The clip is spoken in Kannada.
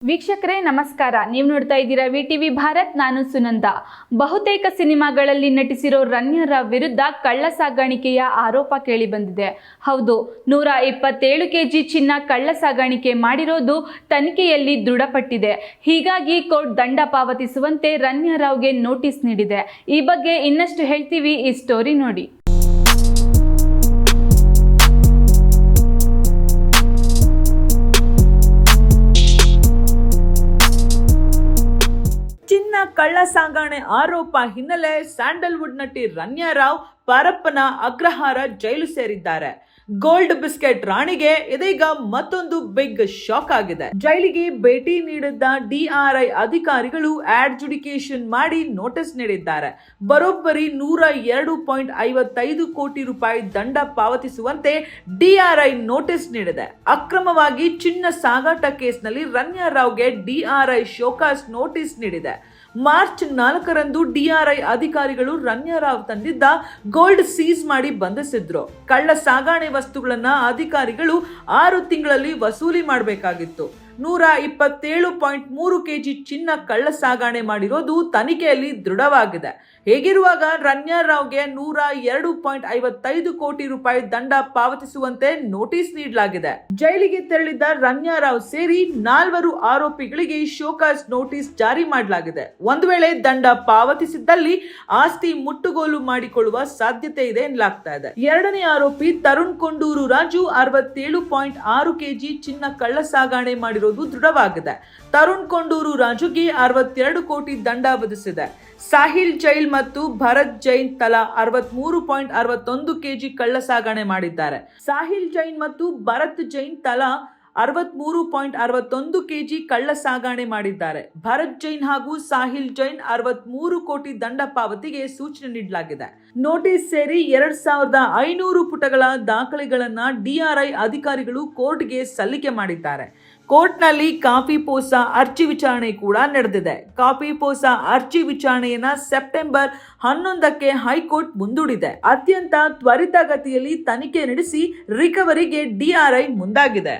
ವೀಕ್ಷಕರೇ ನಮಸ್ಕಾರ. ನೀವು ನೋಡ್ತಾ ಇದ್ದೀರಾ ವಿಟಿವಿ ಭಾರತ್. ನಾನು ಸುನಂದ. ಬಹುತೇಕ ಸಿನಿಮಾಗಳಲ್ಲಿ ನಟಿಸಿರೋ ರನ್ಯರ ವಿರುದ್ಧ ಕಳ್ಳ ಸಾಗಾಣಿಕೆಯ ಆರೋಪ ಕೇಳಿ ಬಂದಿದೆ. ಹೌದು, 127 ಕೆಜಿ ಚಿನ್ನ ಕಳ್ಳ ಸಾಗಾಣಿಕೆ ಮಾಡಿರೋದು ತನಿಖೆಯಲ್ಲಿ ದೃಢಪಟ್ಟಿದೆ. ಹೀಗಾಗಿ ಕೋರ್ಟ್ ದಂಡ ಪಾವತಿಸುವಂತೆ ರನ್ಯ ರಾವ್ಗೆ ನೋಟಿಸ್ ನೀಡಿದೆ. ಈ ಬಗ್ಗೆ ಇನ್ನಷ್ಟು ಹೇಳ್ತೀವಿ, ಈ ಸ್ಟೋರಿ ನೋಡಿ. ಕಳ್ಳ ಸಾಗಣೆ ಆರೋಪ ಹಿನ್ನೆಲೆ ಸ್ಯಾಂಡಲ್ವುಡ್ ನಟಿ ರನ್ಯಾ ರಾವ್ ಪರಪ್ಪನ ಅಗ್ರಹಾರ ಜೈಲು ಸೇರಿದ್ದಾರೆ. ಗೋಲ್ಡ್ ಬಿಸ್ಕೆಟ್ ರಾಣಿಗೆ ಇದೀಗ ಮತ್ತೊಂದು ಬಿಗ್ ಶಾಕ್ ಆಗಿದೆ. ಜೈಲಿಗೆ ಭೇಟಿ ನೀಡಿದ್ದ DRI ಅಧಿಕಾರಿಗಳು ಅಡ್ಜುಡಿಕೇಶನ್ ಮಾಡಿ ನೋಟಿಸ್ ನೀಡಿದ್ದಾರೆ. ಬರೋಬ್ಬರಿ 102.55 ಕೋಟಿ ರೂಪಾಯಿ ದಂಡ ಪಾವತಿಸುವಂತೆ DRI ನೋಟಿಸ್ ನೀಡಿದೆ. ಅಕ್ರಮವಾಗಿ ಚಿನ್ನ ಸಾಗಾಟ ಕೇಸ್ನಲ್ಲಿ ರನ್ಯಾ ರಾವ್ಗೆ DRI ಶೋಕಾಸ್ ನೋಟಿಸ್ ನೀಡಿದೆ. ಮಾರ್ಚ್ 4ರಂದು DRI ಅಧಿಕಾರಿಗಳು ರನ್ಯಾ ರಾವ್ ತಂದಿದ್ದ ಗೋಲ್ಡ್ ಸೀಸ್ ಮಾಡಿ ಬಂಧಿಸಿದ್ರು. ಕಳ್ಳ ಸಾಗಾಣೆ ವಸ್ತುಗಳನ್ನ ಅಧಿಕಾರಿಗಳು 6 ತಿಂಗಳಲ್ಲಿ ವಸೂಲಿ ಮಾಡಬೇಕಾಗಿತ್ತು. 127.3 ಕೆಜಿ ಚಿನ್ನ ಕಳ್ಳ ಸಾಗಾಣೆ ಮಾಡಿರೋದು ತನಿಖೆಯಲ್ಲಿ ದೃಢವಾಗಿದೆ. ಹೇಗಿರುವಾಗ ರನ್ಯಾ ರಾವ್ಗೆ 102.55 ಕೋಟಿ ರೂಪಾಯಿ ದಂಡ ಪಾವತಿಸುವಂತೆ ನೋಟಿಸ್ ನೀಡಲಾಗಿದೆ. ಜೈಲಿಗೆ ತೆರಳಿದ್ದ ರನ್ಯಾ ರಾವ್ ಸೇರಿ 4 ಆರೋಪಿಗಳಿಗೆ ಶೋಕಾಸ್ ನೋಟಿಸ್ ಜಾರಿ ಮಾಡಲಾಗಿದೆ. ಒಂದು ವೇಳೆ ದಂಡ ಪಾವತಿಸಿದ್ದಲ್ಲಿ ಆಸ್ತಿ ಮುಟ್ಟುಗೋಲು ಮಾಡಿಕೊಳ್ಳುವ ಸಾಧ್ಯತೆ ಇದೆ ಎನ್ನಲಾಗ್ತಾ ಇದೆ. ಎರಡನೇ ಆರೋಪಿ ತರುಣ್ ಕೊಂಡೂರು ರಾಜು 67.6 ಕೆಜಿ ಚಿನ್ನ ಕಳ್ಳ ಸಾಗಾಣೆ ಮಾಡಿರೋದು ದೃಢವಾಗಿದೆ. ತರುಣ್ ಕೊಂಡೂರು ರಾಜುಗೆ 62 ಕೋಟಿ ದಂಡ ವಿಧಿಸಿದೆ. ಸಾಹಿಲ್ ಜೈನ್ ಮತ್ತು ಭರತ್ ಜೈನ್ ತಲಾ 63.61 ಕೆಜಿ ಕಳ್ಳ ಸಾಗಣೆ ಮಾಡಿದ್ದಾರೆ. ಸಾಹಿಲ್ ಜೈನ್ ಮತ್ತು ಭರತ್ ಜೈನ್ ತಲಾ 63.61 ಕೆಜಿ ಕಳ್ಳ ಸಾಗಣೆ ಮಾಡಿದ್ದಾರೆ. ಭರತ್ ಜೈನ್ ಹಾಗೂ ಸಾಹಿಲ್ ಜೈನ್ 63 ಕೋಟಿ ದಂಡ ಪಾವತಿಗೆ ಸೂಚನೆ ನೀಡಲಾಗಿದೆ. ನೋಟಿಸ್ ಸೇರಿ 2500 ಪುಟಗಳ ದಾಖಲೆಗಳನ್ನ DRI ಅಧಿಕಾರಿಗಳು ಕೋರ್ಟ್ಗೆ ಸಲ್ಲಿಕೆ ಮಾಡಿದ್ದಾರೆ. ಕೋರ್ಟ್ನಲ್ಲಿ ಕಾಪಿ ಪೋಸಾ ಅರ್ಜಿ ವಿಚಾರಣೆ ಕೂಡ ನಡೆದಿದೆ. ಕಾಪಿ ಪೋಸಾ ಅರ್ಜಿ ವಿಚಾರಣೆಯನ್ನ ಸೆಪ್ಟೆಂಬರ್ 11ಕ್ಕೆ ಹೈಕೋರ್ಟ್ ಮುಂದೂಡಿದೆ. ಅತ್ಯಂತ ತ್ವರಿತಗತಿಯಲ್ಲಿ ತನಿಖೆ ನಡೆಸಿ ರಿಕವರಿಗೆ DRI ಮುಂದಾಗಿದೆ.